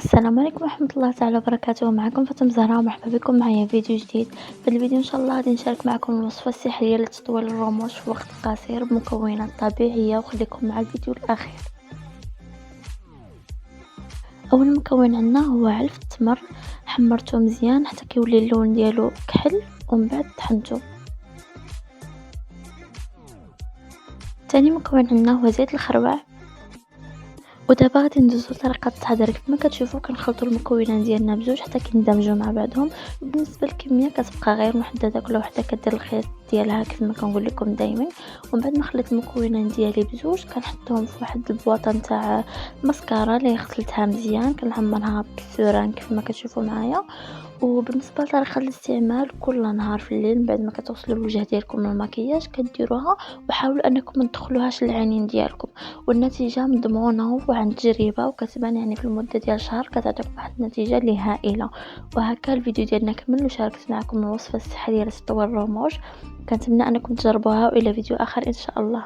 السلام عليكم ورحمة الله تعالى وبركاته، معكم فاطمة زهراء ومرحبا بكم معايا في فيديو جديد. في الفيديو إن شاء الله غادي نشارك معكم الوصفة السحرية لتطويل الرموش في وقت قصير بمكونات طبيعية، وخليكم مع الفيديو الأخير. أول مكون عندنا هو علف التمر، حمرته مزيان حتى كيولي اللون ديالو كحل ومن بعد طحنته. تاني مكون عندنا هو زيت الخروع، ودابا غادي ندوزو لطريقة التحضير. كيف ما كتشوفوا كنخلطوا المكونات ديالنا بجوج حتى كيندمجوا مع بعضهم. بالنسبه للكميه كتبقى غير محدده، كل وحده كدير الخيط ديالها كيف ما كنقول لكم دائما. ومن بعد ما خليت المكونات ديالي بجوج كنحطهم في واحد البواطه نتاع مسكره اللي غسلتها مزيان، كنعمرها بالسوران كيف ما كتشوفوا معايا. وبالنسبه لطريقه الاستعمال، كل نهار في الليل من بعد ما كتغسلوا الوجه ديالكم من المكياج كديروها، وحاولوا انكم ما تدخلوهاش للعينين ديالكم. والنتيجه مضمونه وعن تجربه، وكتبان يعني في المده ديال شهر كتعطيك واحد النتيجه اللي هائله. وهكا الفيديو ديالنا كمل، وشاركت معكم الوصفه السحريه لتطوير الرموش. كنتمنى انكم تجربوها، والى فيديو اخر ان شاء الله.